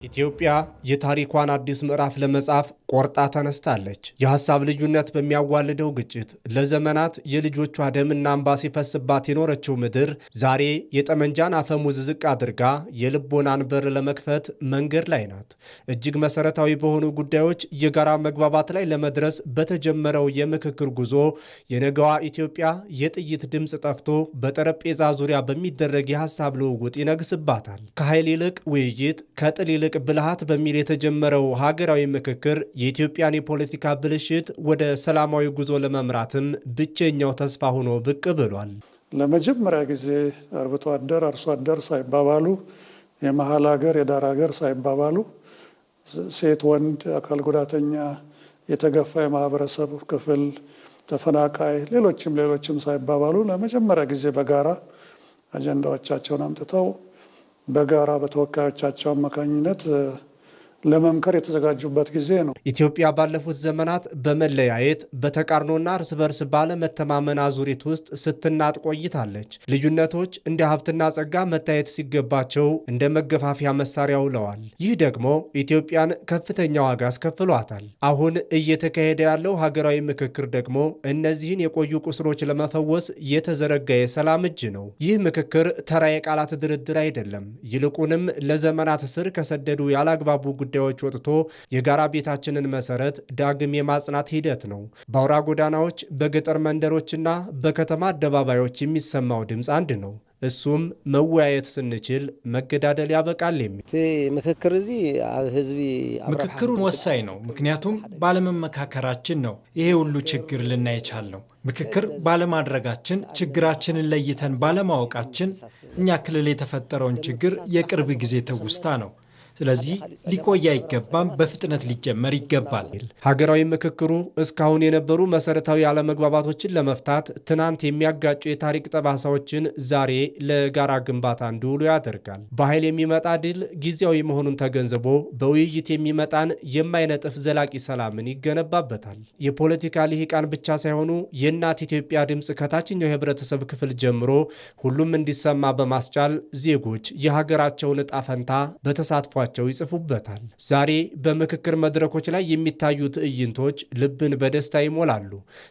ኢትዮጵያ የታሪኳን አዲስ ምዕራፍ ለመጻፍ ቆርጣ ተነስታለች። የሐሳብ ልዩነት በሚያዋልደው ግጭት ለዘመናት የልጆቿ ደምና እንባ ሲፈስባት የኖረችው ምድር ዛሬ የጠመንጃን አፈሙዝ ዝቅ አድርጋ የልቦናን በር ለመክፈት መንገድ ላይ ናት። እጅግ መሰረታዊ በሆኑ ጉዳዮች የጋራ መግባባት ላይ ለመድረስ በተጀመረው የምክክር ጉዞ የነገዋ ኢትዮጵያ የጥይት ድምፅ ጠፍቶ በጠረጴዛ ዙሪያ በሚደረግ የሐሳብ ልውውጥ ይነግስባታል። ከኃይል ይልቅ ውይይት፣ ከጥል ይልቅ ብልሃት በሚል የተጀመረው ሀገራዊ ምክክር የኢትዮጵያን የፖለቲካ ብልሽት ወደ ሰላማዊ ጉዞ ለመምራትም ብቸኛው ተስፋ ሆኖ ብቅ ብሏል። ለመጀመሪያ ጊዜ አርብቶ አደር አርሶ አደር ሳይባባሉ፣ የመሀል ሀገር የዳር ሀገር ሳይባባሉ፣ ሴት ወንድ፣ አካል ጉዳተኛ፣ የተገፋ የማህበረሰብ ክፍል፣ ተፈናቃይ፣ ሌሎችም ሳይባባሉ ለመጀመሪያ ጊዜ በጋራ አጀንዳዎቻቸውን አምጥተው በጋራ በተወካዮቻቸው አማካኝነት ለመምከር የተዘጋጁበት ጊዜ ነው። ኢትዮጵያ ባለፉት ዘመናት በመለያየት በተቃርኖና እርስ በርስ ባለመተማመን አዙሪት ውስጥ ስትናጥ ቆይታለች። ልዩነቶች እንደ ሀብትና ጸጋ መታየት ሲገባቸው እንደ መገፋፊያ መሳሪያ ውለዋል። ይህ ደግሞ ኢትዮጵያን ከፍተኛ ዋጋ አስከፍሏታል። አሁን እየተካሄደ ያለው ሀገራዊ ምክክር ደግሞ እነዚህን የቆዩ ቁስሎች ለመፈወስ የተዘረጋ የሰላም እጅ ነው። ይህ ምክክር ተራ የቃላት ድርድር አይደለም። ይልቁንም ለዘመናት ስር ከሰደዱ ያላግባቡ ጉዳዮች ወጥቶ የጋራ ቤታችንን መሰረት ዳግም የማጽናት ሂደት ነው። በአውራ ጎዳናዎች፣ በገጠር መንደሮችና በከተማ አደባባዮች የሚሰማው ድምፅ አንድ ነው። እሱም መወያየት ስንችል መገዳደል ያበቃል የሚል ምክክሩን ወሳኝ ነው። ምክንያቱም ባለመመካከራችን ነው ይሄ ሁሉ ችግር ልናይ የቻልነው። ምክክር ባለማድረጋችን፣ ችግራችንን ለይተን ባለማወቃችን እኛ ክልል የተፈጠረውን ችግር የቅርብ ጊዜ ትውስታ ነው። ስለዚህ ሊቆይ አይገባም፣ በፍጥነት ሊጀመር ይገባል። ሀገራዊ ምክክሩ እስካሁን የነበሩ መሰረታዊ አለመግባባቶችን ለመፍታት ትናንት የሚያጋጩ የታሪክ ጠባሳዎችን ዛሬ ለጋራ ግንባታ እንዲውሉ ያደርጋል። በኃይል የሚመጣ ድል ጊዜያዊ መሆኑን ተገንዝቦ በውይይት የሚመጣን የማይነጥፍ ዘላቂ ሰላምን ይገነባበታል። የፖለቲካ ልሂቃን ብቻ ሳይሆኑ የእናት ኢትዮጵያ ድምፅ ከታችኛው የህብረተሰብ ክፍል ጀምሮ ሁሉም እንዲሰማ በማስቻል ዜጎች የሀገራቸውን ዕጣ ፈንታ በተሳትፏቸው ይጽፉበታል። ዛሬ በምክክር መድረኮች ላይ የሚታዩ ትዕይንቶች ልብን በደስታ ይሞላሉ።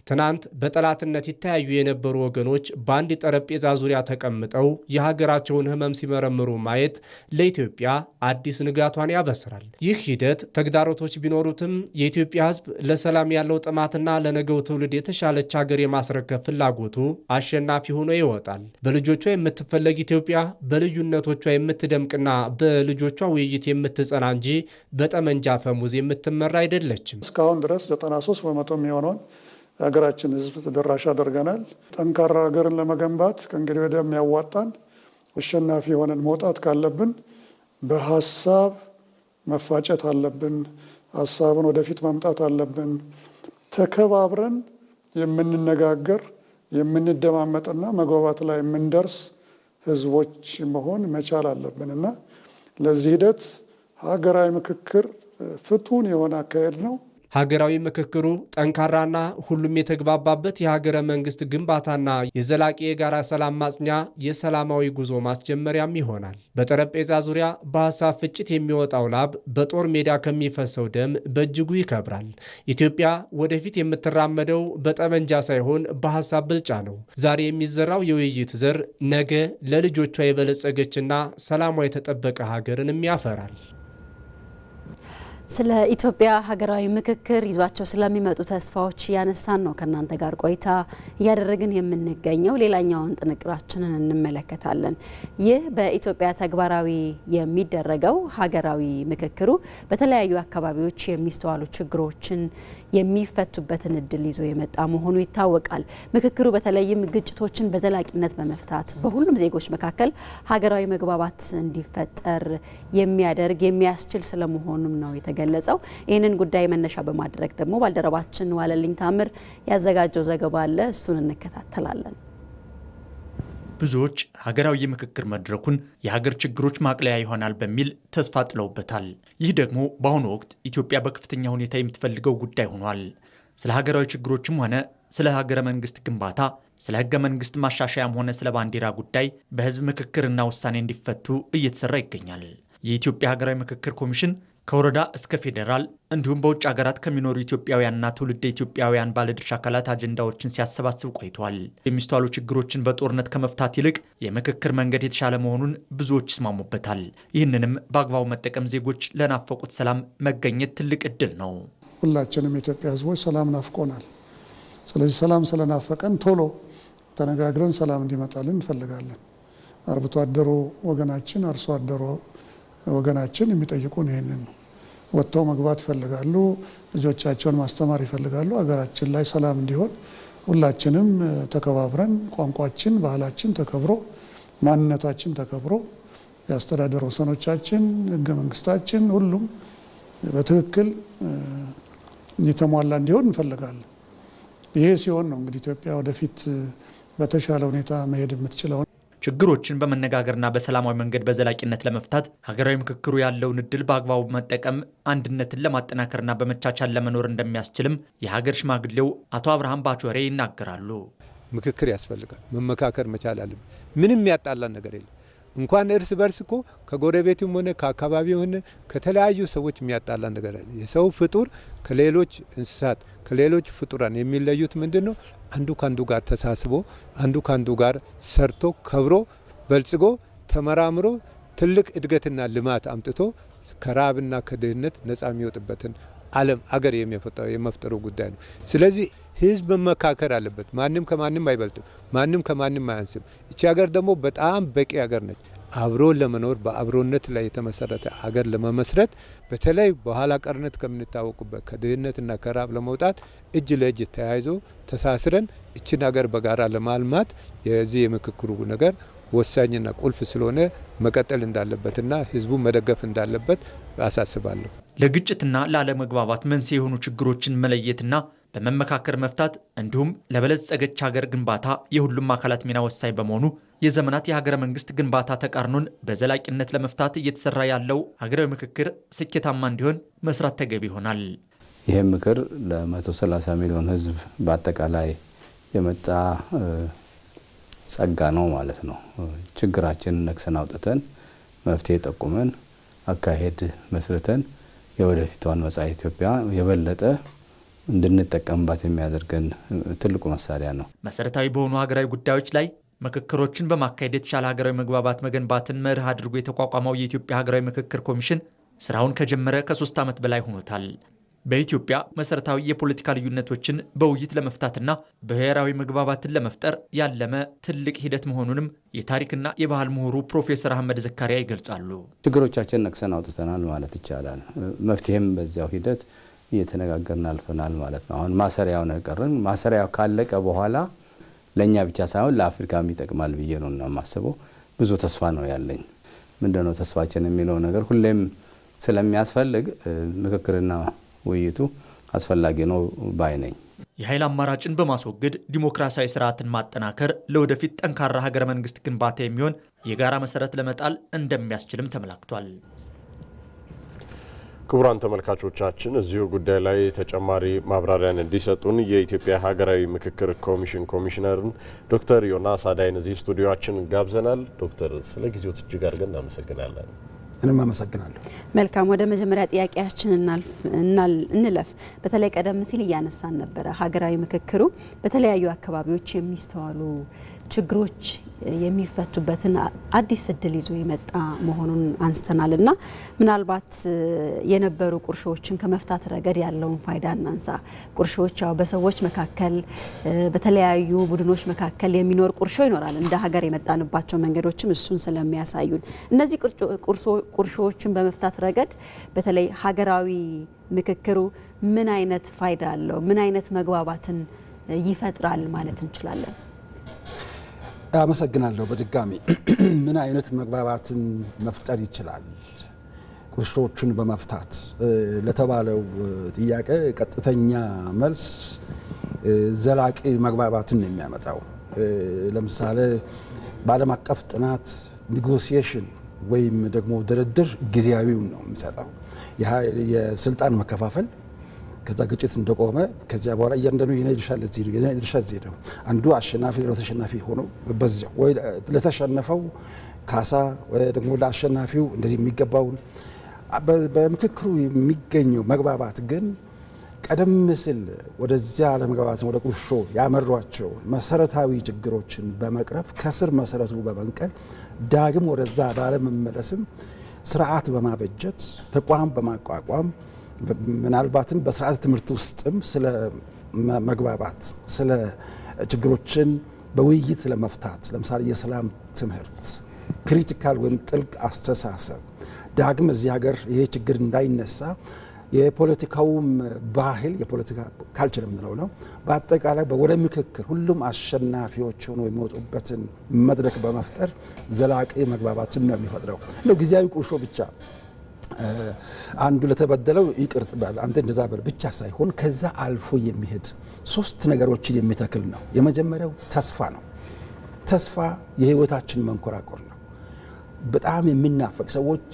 ትናንት በጠላትነት ይተያዩ የነበሩ ወገኖች በአንድ ጠረጴዛ ዙሪያ ተቀምጠው የሀገራቸውን ሕመም ሲመረምሩ ማየት ለኢትዮጵያ አዲስ ንጋቷን ያበስራል። ይህ ሂደት ተግዳሮቶች ቢኖሩትም የኢትዮጵያ ሕዝብ ለሰላም ያለው ጥማትና ለነገው ትውልድ የተሻለች ሀገር የማስረከብ ፍላጎቱ አሸናፊ ሆኖ ይወጣል። በልጆቿ የምትፈለግ ኢትዮጵያ በልዩነቶቿ የምትደምቅና በልጆቿ ውይይት የምትጸና እንጂ በጠመንጃ አፈሙዝ የምትመራ አይደለችም። እስካሁን ድረስ 93 በመቶ የሚሆነውን የሀገራችን ህዝብ ተደራሽ አድርገናል። ጠንካራ ሀገርን ለመገንባት ከእንግዲህ ወዲያ የሚያዋጣን አሸናፊ ሆነን መውጣት ካለብን በሀሳብ መፋጨት አለብን። ሀሳብን ወደፊት ማምጣት አለብን። ተከባብረን የምንነጋገር የምንደማመጥና መግባባት ላይ የምንደርስ ህዝቦች መሆን መቻል አለብን እና ለዚህ ሂደት ሀገራዊ ምክክር ፍቱን የሆነ አካሄድ ነው። ሀገራዊ ምክክሩ ጠንካራና ሁሉም የተግባባበት የሀገረ መንግስት ግንባታና የዘላቂ የጋራ ሰላም ማጽኛ የሰላማዊ ጉዞ ማስጀመሪያም ይሆናል። በጠረጴዛ ዙሪያ በሀሳብ ፍጭት የሚወጣው ላብ በጦር ሜዳ ከሚፈሰው ደም በእጅጉ ይከብራል። ኢትዮጵያ ወደፊት የምትራመደው በጠመንጃ ሳይሆን በሀሳብ ብልጫ ነው። ዛሬ የሚዘራው የውይይት ዘር ነገ ለልጆቿ የበለጸገችና ሰላሟ የተጠበቀ ሀገርንም ያፈራል። ስለ ኢትዮጵያ ሀገራዊ ምክክር ይዟቸው ስለሚመጡ ተስፋዎች እያነሳን ነው ከእናንተ ጋር ቆይታ እያደረግን የምንገኘው። ሌላኛውን ጥንቅራችንን እንመለከታለን። ይህ በኢትዮጵያ ተግባራዊ የሚደረገው ሀገራዊ ምክክሩ በተለያዩ አካባቢዎች የሚስተዋሉ ችግሮችን የሚፈቱበትን እድል ይዞ የመጣ መሆኑ ይታወቃል። ምክክሩ በተለይም ግጭቶችን በዘላቂነት በመፍታት በሁሉም ዜጎች መካከል ሀገራዊ መግባባት እንዲፈጠር የሚያደርግ የሚያስችል ስለመሆኑም ነው ገለጸው። ይህንን ጉዳይ መነሻ በማድረግ ደግሞ ባልደረባችን ዋለልኝ ታምር ያዘጋጀው ዘገባ አለ። እሱን እንከታተላለን። ብዙዎች ሀገራዊ የምክክር መድረኩን የሀገር ችግሮች ማቅለያ ይሆናል በሚል ተስፋ ጥለውበታል። ይህ ደግሞ በአሁኑ ወቅት ኢትዮጵያ በከፍተኛ ሁኔታ የምትፈልገው ጉዳይ ሆኗል። ስለ ሀገራዊ ችግሮችም ሆነ ስለ ሀገረ መንግስት ግንባታ፣ ስለ ህገ መንግስት ማሻሻያም ሆነ ስለ ባንዲራ ጉዳይ በህዝብ ምክክርና ውሳኔ እንዲፈቱ እየተሰራ ይገኛል። የኢትዮጵያ ሀገራዊ ምክክር ኮሚሽን ከወረዳ እስከ ፌዴራል እንዲሁም በውጭ ሀገራት ከሚኖሩ ኢትዮጵያውያንና ትውልደ ኢትዮጵያውያን ባለድርሻ አካላት አጀንዳዎችን ሲያሰባስብ ቆይቷል። የሚስተዋሉ ችግሮችን በጦርነት ከመፍታት ይልቅ የምክክር መንገድ የተሻለ መሆኑን ብዙዎች ይስማሙበታል። ይህንንም በአግባቡ መጠቀም ዜጎች ለናፈቁት ሰላም መገኘት ትልቅ እድል ነው። ሁላችንም የኢትዮጵያ ሕዝቦች ሰላም ናፍቆናል። ስለዚህ ሰላም ስለናፈቀን ቶሎ ተነጋግረን ሰላም እንዲመጣልን እንፈልጋለን። አርብቶ አደሩ ወገናችን፣ አርሶ አደሩ ወገናችን የሚጠይቁን ይህንን ነው። ወጥተው መግባት ይፈልጋሉ። ልጆቻቸውን ማስተማር ይፈልጋሉ። ሀገራችን ላይ ሰላም እንዲሆን ሁላችንም ተከባብረን ቋንቋችን፣ ባህላችን ተከብሮ ማንነታችን ተከብሮ የአስተዳደር ወሰኖቻችን፣ ህገ መንግስታችን ሁሉም በትክክል የተሟላ እንዲሆን እንፈልጋለን። ይሄ ሲሆን ነው እንግዲህ ኢትዮጵያ ወደፊት በተሻለ ሁኔታ መሄድ የምትችለው። ችግሮችን በመነጋገርና በሰላማዊ መንገድ በዘላቂነት ለመፍታት ሀገራዊ ምክክሩ ያለውን እድል በአግባቡ መጠቀም አንድነትን ለማጠናከርና በመቻቻል ለመኖር እንደሚያስችልም የሀገር ሽማግሌው አቶ አብርሃም ባቾሬ ይናገራሉ። ምክክር ያስፈልጋል። መመካከር መቻል አለብን። ምንም ያጣላን ነገር የለም። እንኳን እርስ በርስ እኮ ከጎረቤቱም ሆነ ከአካባቢው ሆነ ከተለያዩ ሰዎች የሚያጣላን ነገር አለ። የሰው ፍጡር ከሌሎች እንስሳት ከሌሎች ፍጡራን የሚለዩት ምንድነው? አንዱ ካንዱ ጋር ተሳስቦ አንዱ ካንዱ ጋር ሰርቶ ከብሮ በልጽጎ ተመራምሮ ትልቅ እድገትና ልማት አምጥቶ ከራብና ከድህነት ነፃ የሚወጥበትን ዓለም አገር የመፍጠሩ ጉዳይ ነው። ስለዚህ ህዝብ መመካከር አለበት። ማንም ከማንም አይበልጥም፣ ማንም ከማንም አያንስም። እቺ ሀገር ደግሞ በጣም በቂ ሀገር ነች። አብሮ ለመኖር በአብሮነት ላይ የተመሰረተ ሀገር ለመመስረት በተለይ በኋላ ቀርነት ከምንታወቁበት ከድህነትና ከራብ ለመውጣት እጅ ለእጅ ተያይዞ ተሳስረን እችን ሀገር በጋራ ለማልማት የዚህ የምክክሩ ነገር ወሳኝና ቁልፍ ስለሆነ መቀጠል እንዳለበትና ህዝቡ መደገፍ እንዳለበት አሳስባለሁ። ለግጭትና ላለመግባባት መንስኤ የሆኑ ችግሮችን መለየትና በመመካከር መፍታት እንዲሁም ለበለጸገች ሀገር ግንባታ የሁሉም አካላት ሚና ወሳኝ በመሆኑ የዘመናት የሀገረ መንግስት ግንባታ ተቃርኖን በዘላቂነት ለመፍታት እየተሰራ ያለው ሀገራዊ ምክክር ስኬታማ እንዲሆን መስራት ተገቢ ይሆናል። ይህ ምክር ለ130 ሚሊዮን ህዝብ በአጠቃላይ የመጣ ጸጋ ነው ማለት ነው። ችግራችንን ነቅሰን አውጥተን መፍትሄ ጠቁመን አካሄድ መስርተን የወደፊቷን መጻኢ ኢትዮጵያ የበለጠ እንድንጠቀምባት የሚያደርገን ትልቁ መሳሪያ ነው። መሰረታዊ በሆኑ ሀገራዊ ጉዳዮች ላይ ምክክሮችን በማካሄድ የተሻለ ሀገራዊ መግባባት መገንባትን መርህ አድርጎ የተቋቋመው የኢትዮጵያ ሀገራዊ ምክክር ኮሚሽን ስራውን ከጀመረ ከ3 ዓመት በላይ ሆኖታል። በኢትዮጵያ መሰረታዊ የፖለቲካ ልዩነቶችን በውይይት ለመፍታትና ብሔራዊ መግባባትን ለመፍጠር ያለመ ትልቅ ሂደት መሆኑንም የታሪክና የባህል ምሁሩ ፕሮፌሰር አህመድ ዘካሪያ ይገልጻሉ። ችግሮቻችን ነቅሰን አውጥተናል ማለት ይቻላል። መፍትሄም በዚያው ሂደት እየተነጋገርን አልፈናል ማለት ነው። አሁን ማሰሪያው ነው የቀረን። ማሰሪያው ካለቀ በኋላ ለኛ ብቻ ሳይሆን ለአፍሪካም ይጠቅማል ብዬ ነው የማስበው። ብዙ ተስፋ ነው ያለኝ። ምንድነው ተስፋችን የሚለው ነገር ሁሌም ስለሚያስፈልግ ምክክርና ውይይቱ አስፈላጊ ነው ባይ ነኝ። የኃይል አማራጭን በማስወገድ ዲሞክራሲያዊ ስርዓትን ማጠናከር ለወደፊት ጠንካራ ሀገረ መንግስት ግንባታ የሚሆን የጋራ መሰረት ለመጣል እንደሚያስችልም ተመላክቷል። ክቡራን ተመልካቾቻችን እዚሁ ጉዳይ ላይ ተጨማሪ ማብራሪያን እንዲሰጡን የኢትዮጵያ ሀገራዊ ምክክር ኮሚሽን ኮሚሽነርን ዶክተር ዮናስ አዳይን እዚህ ስቱዲዮአችን ጋብዘናል። ዶክተር ስለ ጊዜው እጅግ አድርገን እናመሰግናለን። እኔም አመሰግናለሁ። መልካም፣ ወደ መጀመሪያ ጥያቄያችን እንለፍ። በተለይ ቀደም ሲል እያነሳን ነበረ ሀገራዊ ምክክሩ በተለያዩ አካባቢዎች የሚስተዋሉ ችግሮች የሚፈቱበትን አዲስ እድል ይዞ የመጣ መሆኑን አንስተናል እና ምናልባት የነበሩ ቁርሾዎችን ከመፍታት ረገድ ያለውን ፋይዳ እናንሳ። ቁርሾዎች ያው በሰዎች መካከል በተለያዩ ቡድኖች መካከል የሚኖር ቁርሾ ይኖራል። እንደ ሀገር የመጣንባቸው መንገዶችም እሱን ስለሚያሳዩን እነዚህ ቁርሾዎችን በመፍታት ረገድ በተለይ ሀገራዊ ምክክሩ ምን አይነት ፋይዳ አለው? ምን አይነት መግባባትን ይፈጥራል ማለት እንችላለን? አመሰግናለሁ። በድጋሚ ምን አይነት መግባባትን መፍጠር ይችላል ቁርሾችን በመፍታት ለተባለው ጥያቄ ቀጥተኛ መልስ ዘላቂ መግባባትን የሚያመጣው ለምሳሌ በዓለም አቀፍ ጥናት ኔጎሲዬሽን ወይም ደግሞ ድርድር ጊዜያዊውን ነው የሚሰጠው። የስልጣን መከፋፈል ከዛ ግጭት እንደቆመ ከዚያ በኋላ እያንዳንዱ የኔ ድርሻ ለዚህ ነው፣ የኔ ድርሻ እዚህ ነው። አንዱ አሸናፊ ሌላው ተሸናፊ ሆኖ በዚያው ወይ ለተሸነፈው ካሳ ወይ ደግሞ ለአሸናፊው እንደዚህ የሚገባውን በምክክሩ የሚገኘው መግባባት ግን ቀደም ሲል ወደዚያ አለመግባባት ወደ ቁርሾ ያመሯቸው መሰረታዊ ችግሮችን በመቅረፍ ከስር መሰረቱ በመንቀል ዳግም ወደዛ ባለመመለስም ስርዓት በማበጀት ተቋም በማቋቋም ምናልባትም በስርዓተ ትምህርት ውስጥም ስለ መግባባት ስለ ችግሮችን በውይይት ለመፍታት ለምሳሌ የሰላም ትምህርት ክሪቲካል ወይም ጥልቅ አስተሳሰብ ዳግም እዚህ ሀገር ይሄ ችግር እንዳይነሳ የፖለቲካውም ባህል የፖለቲካ ካልቸር የምንለው ነው። በአጠቃላይ ወደ ምክክር ሁሉም አሸናፊዎች ሆነው የሚወጡበትን መድረክ በመፍጠር ዘላቂ መግባባትን ነው የሚፈጥረው። እንደው ጊዜያዊ ቁርሾ ብቻ አንዱ ለተበደለው ይቅር በል አንተ እንደዛ በል ብቻ ሳይሆን ከዛ አልፎ የሚሄድ 3 ነገሮችን የሚተክል ነው። የመጀመሪያው ተስፋ ነው። ተስፋ የህይወታችን መንኮራኮር ነው። በጣም የሚናፈቅ ሰዎች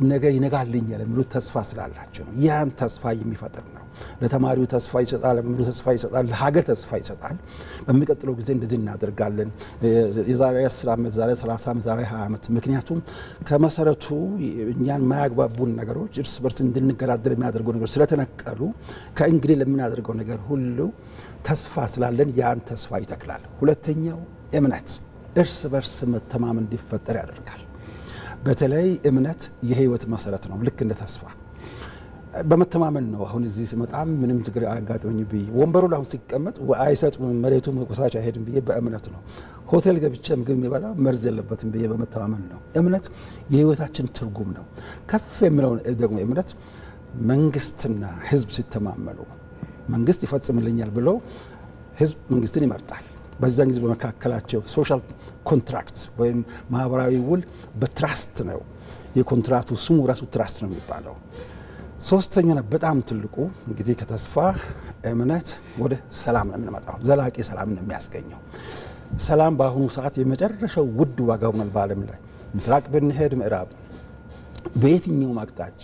ነገ ይነጋልኛል የሚሉት ተስፋ ስላላቸው ነው። ያን ተስፋ የሚፈጥር ነው። ለተማሪው ተስፋ ይሰጣል፣ ለመምህሩ ተስፋ ይሰጣል፣ ለሀገር ተስፋ ይሰጣል። በሚቀጥለው ጊዜ እንደዚህ እናደርጋለን፣ የዛሬ 10 ዓመት፣ ዛሬ 30 ዓመት፣ ዛሬ 20 ዓመት። ምክንያቱም ከመሰረቱ እኛን የማያግባቡን ነገሮች እርስ በርስ እንድንገዳደር የሚያደርጉ ነገሮች ስለተነቀሉ ከእንግዲህ ለምናደርገው ነገር ሁሉ ተስፋ ስላለን ያን ተስፋ ይተክላል። ሁለተኛው እምነት፣ እርስ በርስ መተማመን እንዲፈጠር ያደርጋል። በተለይ እምነት የህይወት መሰረት ነው። ልክ እንደ ተስፋ በመተማመን ነው። አሁን እዚህ ስመጣም ምንም ችግር አጋጥመኝ ብዬ ወንበሩ ላይ አሁን ሲቀመጥ አይሰጡም መሬቱ መቆሳጫ አይሄድም ብዬ በእምነት ነው። ሆቴል ገብቼ ምግብ የሚበላ መርዝ የለበትም ብዬ በመተማመን ነው። እምነት የህይወታችን ትርጉም ነው። ከፍ የሚለው ደግሞ እምነት መንግስትና ህዝብ ሲተማመኑ መንግስት ይፈጽምልኛል ብሎ ህዝብ መንግስትን ይመርጣል። በዛን ጊዜ በመካከላቸው ሶሻል ኮንትራክት ወይም ማህበራዊ ውል በትራስት ነው። የኮንትራክቱ ስሙ ራሱ ትራስት ነው የሚባለው። ሶስተኛው በጣም ትልቁ እንግዲህ ከተስፋ እምነት ወደ ሰላም ነው የምንመጣው። ዘላቂ ሰላም ነው የሚያስገኘው። ሰላም በአሁኑ ሰዓት የመጨረሻው ውድ ዋጋ ሆኗል በዓለም ላይ። ምስራቅ ብንሄድ ምዕራብ፣ በየትኛውም አቅጣጫ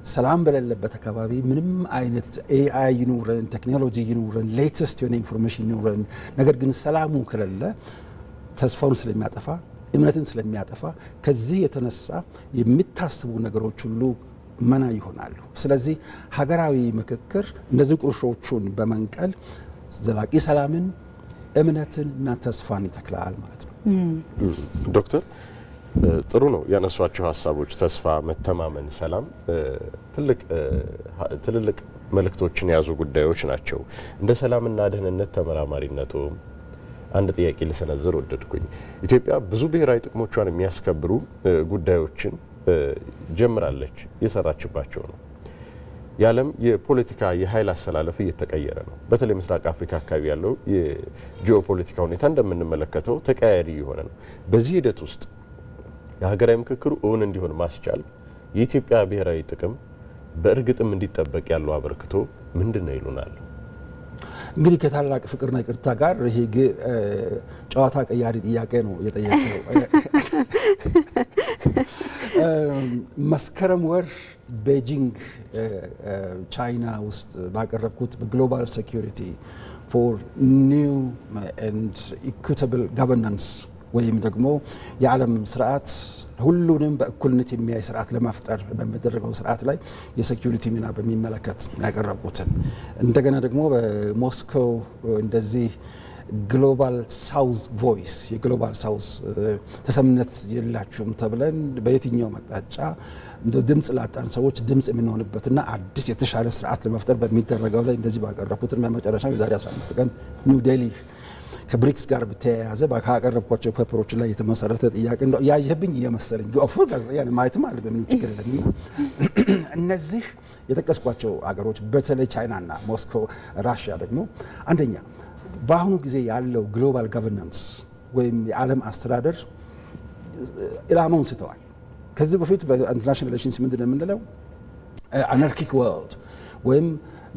ሰላም በሌለበት አካባቢ ምንም አይነት ኤአይ ይኑረን ቴክኖሎጂ ይኑረን ሌተስት የሆነ ኢንፎርሜሽን ይኑረን፣ ነገር ግን ሰላሙ ከሌለ ተስፋውን ስለሚያጠፋ እምነትን ስለሚያጠፋ ከዚህ የተነሳ የሚታስቡ ነገሮች ሁሉ መና ይሆናሉ። ስለዚህ ሀገራዊ ምክክር እንደዚህ ቁርሾቹን በመንቀል ዘላቂ ሰላምን፣ እምነትን እና ተስፋን ይተክላል ማለት ነው። ዶክተር ጥሩ ነው ያነሷቸው ሀሳቦች። ተስፋ፣ መተማመን፣ ሰላም ትልልቅ መልእክቶችን የያዙ ጉዳዮች ናቸው። እንደ ሰላምና ደህንነት ተመራማሪነቱ አንድ ጥያቄ ልሰነዝር ወደድኩኝ። ኢትዮጵያ ብዙ ብሔራዊ ጥቅሞቿን የሚያስከብሩ ጉዳዮችን ጀምራለች፣ የሰራችባቸው ነው። የዓለም የፖለቲካ የኃይል አሰላለፍ እየተቀየረ ነው። በተለይ ምስራቅ አፍሪካ አካባቢ ያለው የጂኦፖለቲካ ሁኔታ እንደምንመለከተው ተቀያያሪ የሆነ ነው። በዚህ ሂደት ውስጥ የሀገራዊ ምክክሩ እውን እንዲሆን ማስቻል የኢትዮጵያ ብሔራዊ ጥቅም በእርግጥም እንዲጠበቅ ያለው አበርክቶ ምንድን ነው ይሉናል? እንግዲህ ከታላቅ ፍቅርና ይቅርታ ጋር ይሄ ጨዋታ ቀያሪ ጥያቄ ነው የጠየቀው። መስከረም ወር ቤጂንግ ቻይና ውስጥ ባቀረብኩት በግሎባል ሴኩሪቲ ፎር ኒው ኤንድ ኢኩዊታብል ጋቨርናንስ ወይም ደግሞ የዓለም ስርዓት ሁሉንም በእኩልነት የሚያይ ስርዓት ለመፍጠር በሚደረገው ስርዓት ላይ የሴኩሪቲ ሚና በሚመለከት ያቀረብኩትን እንደገና ደግሞ በሞስኮ እንደዚህ ግሎባል ሳውዝ ቮይስ የግሎባል ሳውዝ ተሰምነት የላችሁም ተብለን በየትኛው መቅጣጫ ድምጽ ላጣን ሰዎች ድምጽ የምንሆንበትና አዲስ የተሻለ ስርዓት ለመፍጠር በሚደረገው ላይ እንደዚህ ባቀረብኩትን በመጨረሻ የዛሬ 15 ቀን ኒው ዴሊ ከብሪክስ ጋር በተያያዘ ባቀረብኳቸው ፔፐሮች ላይ የተመሰረተ ጥያቄ እንደው ያየህብኝ እየመሰለኝ ኦፍ ጋዜጠኛ ማየትም አለ በምን ችግር የለም። እነዚህ የጠቀስኳቸው አገሮች በተለይ ቻይናና ሞስኮ፣ ራሽያ ደግሞ አንደኛ በአሁኑ ጊዜ ያለው ግሎባል ጋቨርናንስ ወይም የዓለም አስተዳደር ኢላማውን ስተዋል። ከዚህ በፊት በኢንተርናሽናል ሪሌሽንስ ምንድን ነው የምንለው አናርኪክ ወርልድ ወይም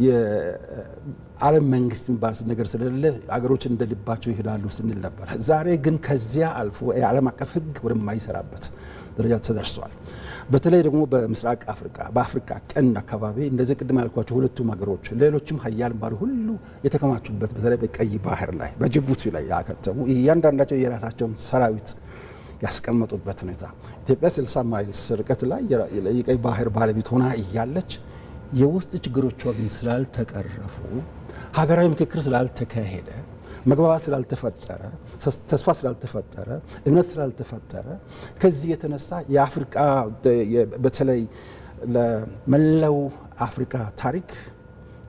የዓለም መንግስት የሚባል ነገር ስለሌለ አገሮች እንደልባቸው ይሄዳሉ ስንል ነበር። ዛሬ ግን ከዚያ አልፎ የዓለም አቀፍ ሕግ ወደማይሰራበት ደረጃ ተደርሷል። በተለይ ደግሞ በምስራቅ አፍሪካ በአፍሪካ ቀንድ አካባቢ እንደዚህ ቅድም ያልኳቸው ሁለቱም ሀገሮች ሌሎችም ሀያል ባሉ ሁሉ የተከማቹበት በተለይ በቀይ ባህር ላይ በጅቡቲ ላይ ያከተሙ እያንዳንዳቸው የራሳቸውን ሰራዊት ያስቀመጡበት ሁኔታ ኢትዮጵያ 60 ማይልስ ርቀት ላይ የቀይ ባህር ባለቤት ሆና እያለች የውስጥ ችግሮቿ ግን ስላልተቀረፉ ሀገራዊ ምክክር ስላልተካሄደ መግባባት ስላልተፈጠረ ተስፋ ስላልተፈጠረ እምነት ስላልተፈጠረ ከዚህ የተነሳ የአፍሪካ በተለይ ለመላው አፍሪካ ታሪክ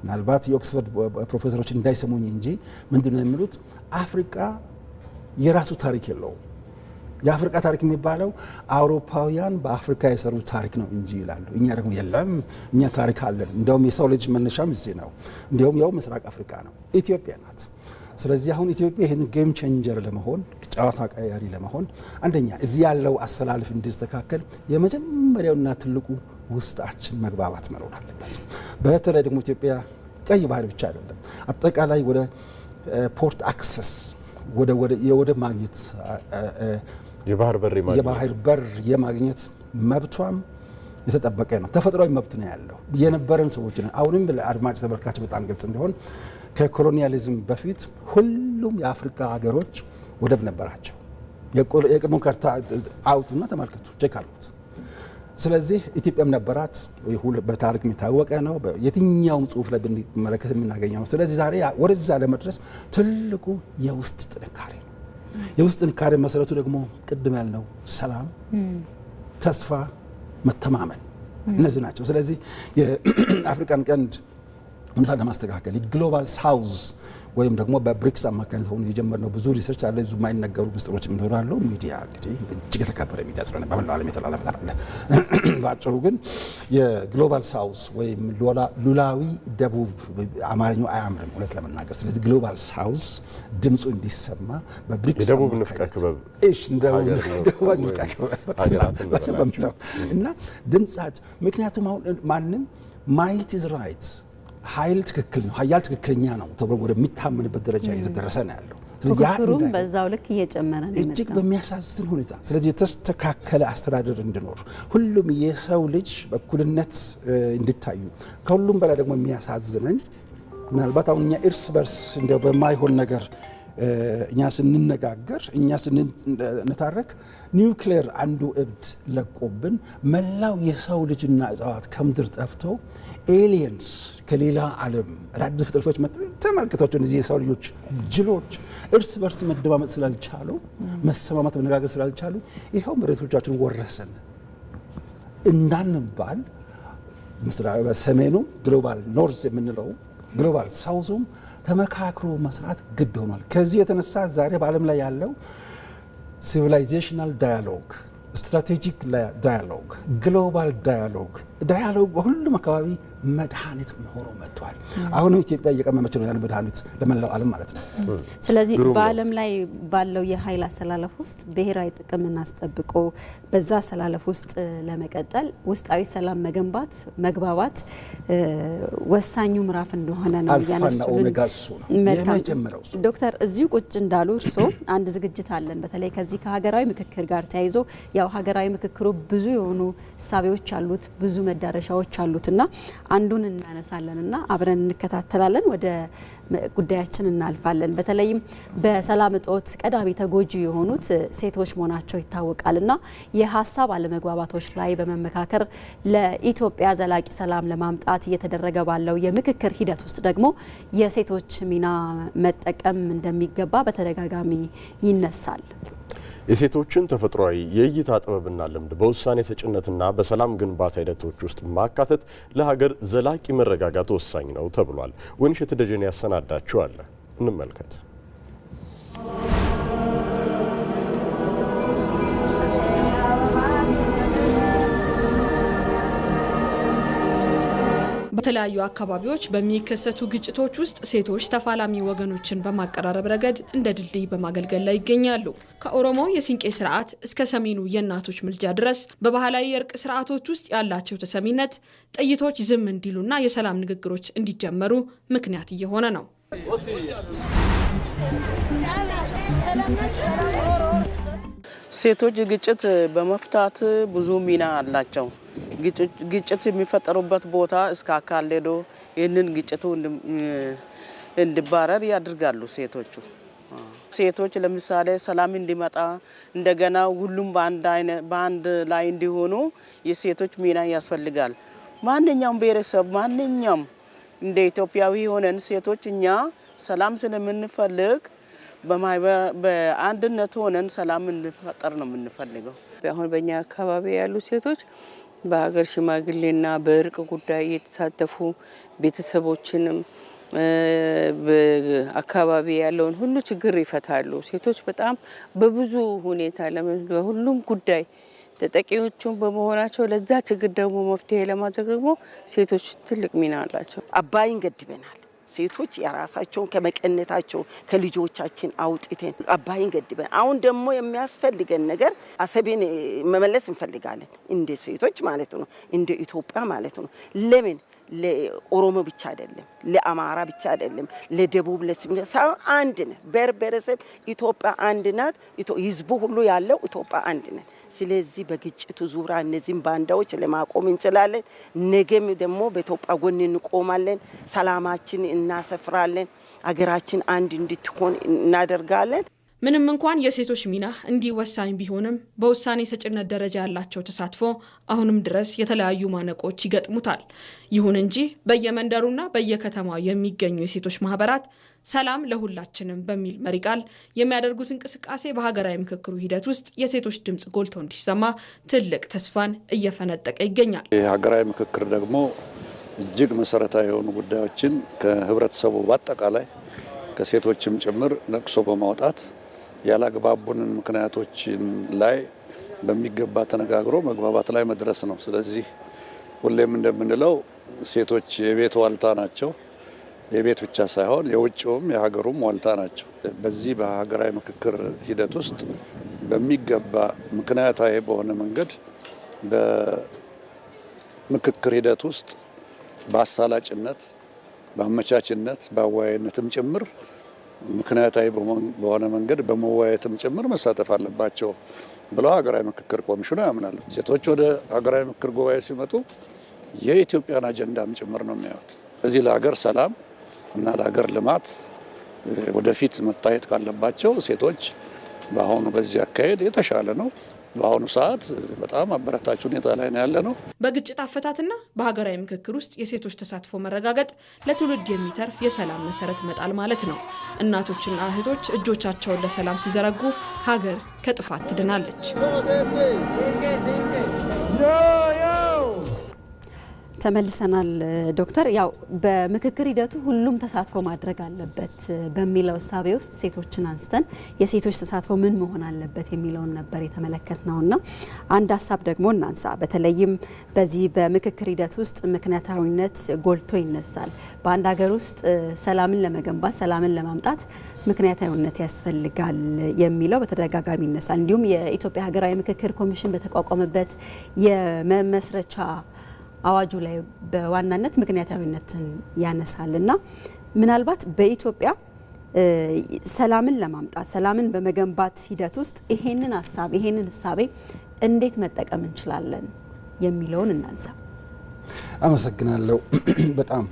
ምናልባት የኦክስፎርድ ፕሮፌሰሮች እንዳይሰሙኝ እንጂ ምንድነው የሚሉት አፍሪካ የራሱ ታሪክ የለውም የአፍሪካ ታሪክ የሚባለው አውሮፓውያን በአፍሪካ የሰሩ ታሪክ ነው እንጂ ይላሉ እኛ ደግሞ የለም እኛ ታሪክ አለን እንደውም የሰው ልጅ መነሻም እዚህ ነው እንደውም ያው ምስራቅ አፍሪካ ነው ኢትዮጵያ ናት ስለዚህ አሁን ኢትዮጵያ ይሄን ጌም ቼንጀር ለመሆን ጨዋታ ቀያሪ ለመሆን አንደኛ እዚህ ያለው አሰላልፍ እንዲስተካከል የመጀመሪያውና ትልቁ ውስጣችን መግባባት መኖር አለበት በተለይ ደግሞ ኢትዮጵያ ቀይ ባህር ብቻ አይደለም አጠቃላይ ወደ ፖርት አክሰስ ወደ ማግኘት የባህር በር የማግኘት መብቷም የተጠበቀ ነው ተፈጥሯዊ መብት ነው ያለው የነበረን ሰዎች ነን አሁንም ለአድማጭ ተመልካች በጣም ግልጽ እንዲሆን ከኮሎኒያሊዝም በፊት ሁሉም የአፍሪካ ሀገሮች ወደብ ነበራቸው የቅድሞ ካርታ አውጡና ተመልከቱ ቼክ አድርጉት ስለዚህ ኢትዮጵያም ነበራት በታሪክ የሚታወቀ ነው የትኛውም ጽሁፍ ላይ ብንመለከት የምናገኘው ስለዚህ ዛሬ ወደዛ ለመድረስ ትልቁ የውስጥ ጥንካሬ ነው የውስጥ ጥንካሬ መሰረቱ ደግሞ ቅድም ያልነው ሰላም ተስፋ መተማመን እነዚህ ናቸው ስለዚህ የአፍሪካን ቀንድ ሁኔታ ለማስተካከል ግሎባል ሳውዝ ወይም ደግሞ በብሪክስ አማካኝነት ሆኖ የጀመርነው ብዙ ሪሰርች አለ ብዙ የማይነገሩ ምስጢሮች ይኖራሉ ሚዲያ እንግዲህ እጅግ የተከበረ ሚዲያ ስለሆነ በመላው ዓለም የተላለፈ አለ ባጭሩ ግን የግሎባል ሳውዝ ወይም ሉላዊ ደቡብ አማርኛው አያምርም ሁለት ለመናገር ስለዚህ ግሎባል ሳውዝ ድምፁ እንዲሰማ በብሪክስ የደቡብ ንፍቀ ክበብ ደቡብ ንፍቀ ክበብ እና ድምጻቸው ምክንያቱም አሁን ማንም ማይት ኢዝ ራይት ኃይል ትክክል ነው ኃያል ትክክለኛ ነው ተብሎ ወደሚታመንበት ደረጃ እየተደረሰ ነው ያለው ፉክክሩም በዛው ልክ እየጨመረ ነው እጅግ በሚያሳዝን ሁኔታ ስለዚህ የተስተካከለ አስተዳደር እንዲኖር ሁሉም የሰው ልጅ በእኩልነት እንዲታዩ ከሁሉም በላይ ደግሞ የሚያሳዝነን ምናልባት አሁን እኛ እርስ በርስ እንደው በማይሆን ነገር እኛ ስንነጋገር እኛ ስንነታረክ ኒውክሌር አንዱ እብድ ለቆብን መላው የሰው ልጅና እጽዋት ከምድር ጠፍቶ ኤሊየንስ ከሌላ ዓለም አዳዲስ ፍጥረቶች መጥተው ተመልክቷቸው እነዚህ የሰው ልጆች ጅሎች እርስ በርስ መደማመጥ ስላልቻሉ መሰማማት መነጋገር ስላልቻሉ ይሄው መሬቶቻችን ወረሰን እንዳንባል በሰሜኑ ግሎባል ኖርዝ የምንለው ግሎባል ሳውዙም ተመካክሮ መስራት ግድ ሆኗል ከዚህ የተነሳ ዛሬ በዓለም ላይ ያለው ሲቪላይዜሽናል ዳያሎግ ስትራቴጂክ ዳያሎግ ግሎባል ዳያሎግ በሁሉም አካባቢ መድኃኒት ሆኖ መጥቷል አሁንም ኢትዮጵያ እየቀመመች ነው ያን መድኃኒት ለመላው ዓለም ማለት ነው ስለዚህ በዓለም ላይ ባለው የኃይል አስተላለፍ ውስጥ ብሔራዊ ጥቅምን አስጠብቆ በዛ አስተላለፍ ውስጥ ለመቀጠል ውስጣዊ ሰላም መገንባት መግባባት ወሳኙ ምዕራፍ እንደሆነ ነው ያነሱልን ዶክተር እዚሁ ቁጭ እንዳሉ እርሶ አንድ ዝግጅት አለን በተለይ ከዚህ ከሀገራዊ ምክክር ጋር ተያይዞ ያው ሀገራዊ ምክክሩ ብዙ የሆኑ ሀሳቦች አሉት ብዙ መዳረሻዎች አሉትና አንዱን እናነሳለንና አብረን እንከታተላለን ወደ ጉዳያችን እናልፋለን በተለይም በሰላም እጦት ቀዳሚ ተጎጂ የሆኑት ሴቶች መሆናቸው ይታወቃልና የሐሳብ አለመግባባቶች ላይ በመመካከር ለኢትዮጵያ ዘላቂ ሰላም ለማምጣት እየተደረገ ባለው የምክክር ሂደት ውስጥ ደግሞ የሴቶች ሚና መጠቀም እንደሚገባ በተደጋጋሚ ይነሳል የሴቶችን ተፈጥሯዊ የእይታ ጥበብና ልምድ በውሳኔ ሰጭነትና በሰላም ግንባታ ሂደቶች ውስጥ ማካተት ለሀገር ዘላቂ መረጋጋት ወሳኝ ነው ተብሏል። ወንሸት ደጀኔ ያሰናዳችኋል እንመልከት። በተለያዩ አካባቢዎች በሚከሰቱ ግጭቶች ውስጥ ሴቶች ተፋላሚ ወገኖችን በማቀራረብ ረገድ እንደ ድልድይ በማገልገል ላይ ይገኛሉ። ከኦሮሞ የሲንቄ ስርዓት እስከ ሰሜኑ የእናቶች ምልጃ ድረስ በባህላዊ የእርቅ ስርዓቶች ውስጥ ያላቸው ተሰሚነት ጥይቶች ዝም እንዲሉና የሰላም ንግግሮች እንዲጀመሩ ምክንያት እየሆነ ነው። ሴቶች ግጭት በመፍታት ብዙ ሚና አላቸው። ግጭት የሚፈጠሩበት ቦታ እስከ አካል ሄዶ ይህንን ግጭቱ እንዲባረር ያደርጋሉ ሴቶቹ። ሴቶች ለምሳሌ ሰላም እንዲመጣ እንደገና ሁሉም በአንድ ላይ እንዲሆኑ የሴቶች ሚና ያስፈልጋል። ማንኛውም ብሔረሰብ ማንኛውም እንደ ኢትዮጵያዊ ሆነን ሴቶች እኛ ሰላም ስለምንፈልግ በአንድነት ሆነን ሰላም እንፈጠር ነው የምንፈልገው። አሁን በእኛ አካባቢ ያሉ ሴቶች በሀገር ሽማግሌና በእርቅ ጉዳይ የተሳተፉ ቤተሰቦችንም በአካባቢ ያለውን ሁሉ ችግር ይፈታሉ። ሴቶች በጣም በብዙ ሁኔታ በሁሉም ጉዳይ ተጠቂዎቹም በመሆናቸው ለዛ ችግር ደግሞ መፍትሄ ለማድረግ ደግሞ ሴቶች ትልቅ ሚና አላቸው። አባይን ገድበናል። ሴቶች የራሳቸውን ከመቀነታቸው ከልጆቻችን አውጥተን አባይን ገድበን አሁን ደግሞ የሚያስፈልገን ነገር አሰቤን መመለስ እንፈልጋለን። እንደ ሴቶች ማለት ነው፣ እንደ ኢትዮጵያ ማለት ነው። ለምን ለኦሮሞ ብቻ አይደለም፣ ለአማራ ብቻ አይደለም፣ ለደቡብ ለስምሳ አንድ ነው። ብሔረሰብ ኢትዮጵያ አንድ ናት። ህዝቡ ሁሉ ያለው ኢትዮጵያ አንድ ናት። ስለዚህ በግጭቱ ዙሪያ እነዚህን ባንዳዎች ለማቆም እንችላለን። ነገም ደግሞ በኢትዮጵያ ጎን እንቆማለን። ሰላማችን እናሰፍራለን። አገራችን አንድ እንድትሆን እናደርጋለን። ምንም እንኳን የሴቶች ሚና እንዲህ ወሳኝ ቢሆንም በውሳኔ ሰጭነት ደረጃ ያላቸው ተሳትፎ አሁንም ድረስ የተለያዩ ማነቆች ይገጥሙታል። ይሁን እንጂ በየመንደሩና በየከተማው የሚገኙ የሴቶች ማህበራት ሰላም ለሁላችንም በሚል መሪ ቃል የሚያደርጉት እንቅስቃሴ በሀገራዊ ምክክሩ ሂደት ውስጥ የሴቶች ድምጽ ጎልቶ እንዲሰማ ትልቅ ተስፋን እየፈነጠቀ ይገኛል። የሀገራዊ ምክክር ደግሞ እጅግ መሰረታዊ የሆኑ ጉዳዮችን ከህብረተሰቡ በአጠቃላይ ከሴቶችም ጭምር ነቅሶ በማውጣት ያላግባቡንን ምክንያቶችን ላይ በሚገባ ተነጋግሮ መግባባት ላይ መድረስ ነው። ስለዚህ ሁሌም እንደምንለው ሴቶች የቤት ዋልታ ናቸው። የቤት ብቻ ሳይሆን የውጭውም የሀገሩም ዋልታ ናቸው። በዚህ በሀገራዊ ምክክር ሂደት ውስጥ በሚገባ ምክንያታዊ በሆነ መንገድ በምክክር ሂደት ውስጥ በአሳላጭነት፣ በአመቻችነት፣ በአወያይነትም ጭምር ምክንያታዊ በሆነ መንገድ በመወያየትም ጭምር መሳተፍ አለባቸው ብለው ሀገራዊ ምክክር ኮሚሽኑ ያምናል። ሴቶች ወደ ሀገራዊ ምክክር ጉባኤ ሲመጡ የኢትዮጵያን አጀንዳም ጭምር ነው የሚያዩት። እዚህ ለሀገር ሰላም እና ለሀገር ልማት ወደፊት መታየት ካለባቸው ሴቶች በአሁኑ በዚህ አካሄድ የተሻለ ነው። በአሁኑ ሰዓት በጣም አበረታች ሁኔታ ላይ ነው ያለ ነው። በግጭት አፈታትና በሀገራዊ ምክክር ውስጥ የሴቶች ተሳትፎ መረጋገጥ ለትውልድ የሚተርፍ የሰላም መሰረት መጣል ማለት ነው። እናቶችና እህቶች እጆቻቸውን ለሰላም ሲዘረጉ ሀገር ከጥፋት ትድናለች። ተመልሰናል። ዶክተር ያው በምክክር ሂደቱ ሁሉም ተሳትፎ ማድረግ አለበት በሚለው እሳቤ ውስጥ ሴቶችን አንስተን የሴቶች ተሳትፎ ምን መሆን አለበት የሚለውን ነበር የተመለከትነውና አንድ ሀሳብ ደግሞ እናንሳ። በተለይም በዚህ በምክክር ሂደት ውስጥ ምክንያታዊነት ጎልቶ ይነሳል። በአንድ ሀገር ውስጥ ሰላምን ለመገንባት ሰላምን ለማምጣት ምክንያታዊነት ያስፈልጋል የሚለው በተደጋጋሚ ይነሳል። እንዲሁም የኢትዮጵያ ሀገራዊ ምክክር ኮሚሽን በተቋቋመበት የመመስረቻ አዋጁ ላይ በዋናነት ምክንያታዊነትን ያነሳልና ምናልባት በኢትዮጵያ ሰላምን ለማምጣት ሰላምን በመገንባት ሂደት ውስጥ ይሄንን ሀሳቤ እንዴት መጠቀም እንችላለን የሚለውን እናንሳ። አመሰግናለሁ። በጣም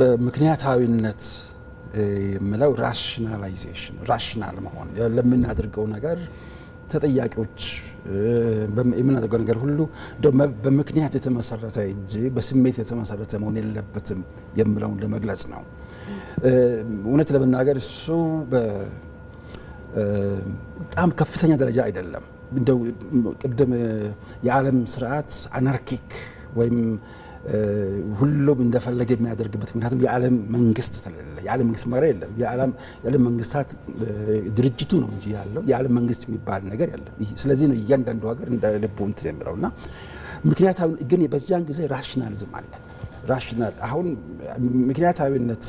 በምክንያታዊነት የምለው ራሽናላይዜሽን ራሽናል መሆን ለምናደርገው ነገር ተጠያቂዎች የምናደርገው ነገር ሁሉ በምክንያት የተመሰረተ እንጂ በስሜት የተመሰረተ መሆን የለበትም የምለውን ለመግለጽ ነው። እውነት ለመናገር እሱ በጣም ከፍተኛ ደረጃ አይደለም። እንደው ቅድም የዓለም ስርዓት አናርኪክ ወይም ሁሉም እንደፈለገ የሚያደርግበት ምክንያቱም የዓለም መንግስት ስለሌለ የዓለም መንግስት ማለት የለም። የዓለም መንግስታት ድርጅቱ ነው እንጂ ያለው የዓለም መንግስት የሚባል ነገር የለም። ስለዚህ ነው እያንዳንዱ ሀገር እንደ ልቡ እንትን የሚለውና ምክንያታዊ ግን በዚያን ጊዜ ራሽናሊዝም አለ። ራሽናል አሁን ምክንያታዊነት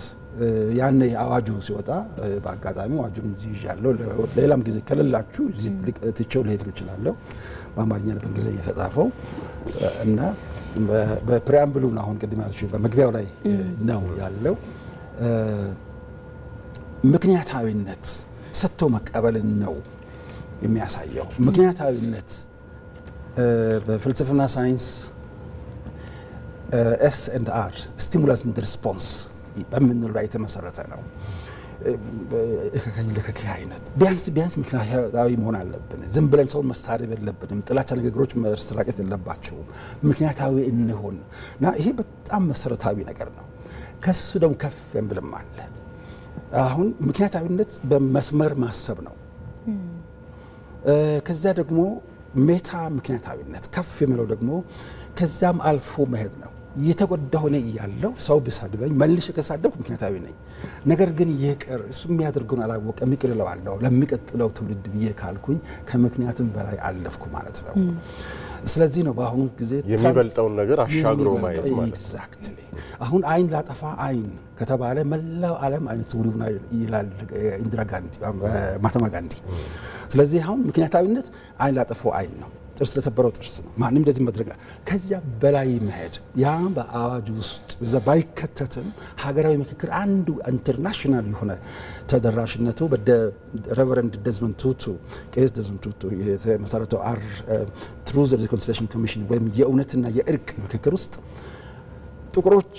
ያን አዋጁ ሲወጣ በአጋጣሚ አዋጁን እዚህ ይዣለሁ። ሌላም ጊዜ ከሌላችሁ እዚህ ትቼው ልሄድ እችላለሁ። በአማርኛና በእንግሊዝኛ የተጻፈው እና በፕሪያምብሉ ነው አሁን ቅድም ያልኩት በመግቢያው ላይ ነው ያለው። ምክንያታዊነት ሰጥቶ መቀበልን ነው የሚያሳየው። ምክንያታዊነት በፍልስፍና ሳይንስ S&R ስቲሙላስ ኤንድ ሪስፖንስ በምንለው ላይ የተመሰረተ ነው። አይነት ቢያንስ ምክንያታዊ መሆን አለብን። ዝም ብለን ሰውን መሳደብ የለብንም። ጥላቻ ንግግሮች መሰራጨት የለባቸውም። ምክንያታዊ እንሆን እና ይሄ በጣም መሰረታዊ ነገር ነው። ከሱ ደግሞ ከፍ የምልም አለ። አሁን ምክንያታዊነት በመስመር ማሰብ ነው። ከዛ ደግሞ ሜታ ምክንያታዊነት ከፍ የሚለው ደግሞ ከዛም አልፎ መሄድ ነው። የተጎዳሁ ነኝ እያለሁ ሰው ቢሳድበኝ መልሼ ከተሳደብኩ ምክንያታዊ ነኝ። ነገር ግን ይቅር እሱ የሚያደርገውን አላወቀም ይቅር እለዋለሁ ለሚቀጥለው ትውልድ ብዬ ካልኩኝ ከምክንያትም በላይ አለፍኩ ማለት ነው። ስለዚህ ነው በአሁኑ ጊዜ የሚበልጠውን ነገር አሻግሮ ማየት ማለት ኤግዛክትሊ። አሁን አይን ላጠፋ አይን ከተባለ መላው ዓለም አይነት ውሪውና ይላል ኢንዲራ ጋንዲ ማህተማ ጋንዲ። ስለዚህ አሁን ምክንያታዊነት አይን ላጠፋው አይን ነው። ጥርስ ለሰበረው ጥርስ ነው። ማንም እንደዚህ መድረግ ከዚያ በላይ መሄድ ያ በአዋጅ ውስጥ እዛ ባይከተትም ሀገራዊ ምክክር አንዱ ኢንተርናሽናል የሆነ ተደራሽነቱ በሬቨረንድ ዴዝመንድ ቱቱ ቄስ ዴዝመንድ ቱቱ የተመሰረተው ትሩዝ ኤንድ ሪኮንሲሊዬሽን ኮሚሽን ወይም የእውነትና የእርቅ ምክክር ውስጥ ጥቁሮች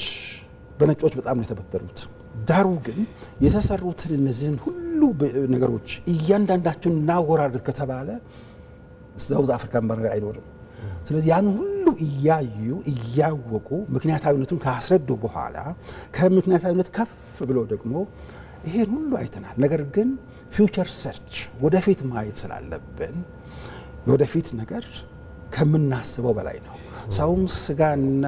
በነጮች በጣም ነው የተበደሉት። ዳሩ ግን የተሰሩትን እነዚህን ሁሉ ነገሮች እያንዳንዳቸውን እናወራርድ ከተባለ ሳውዝ አፍሪካን ነገር አይኖርም። ስለዚህ ያን ሁሉ እያወቁ ምክንያታዊነቱን ካስረዱ በኋላ ከምክንያታዊነት ከፍ ብሎ ደግሞ ይሄን ሁሉ አይተናል። ነገር ግን ፊውቸር ሰርች ወደፊት ማየት ስላለብን ወደፊት ነገር ከምናስበው በላይ ነው። ሰውም ስጋና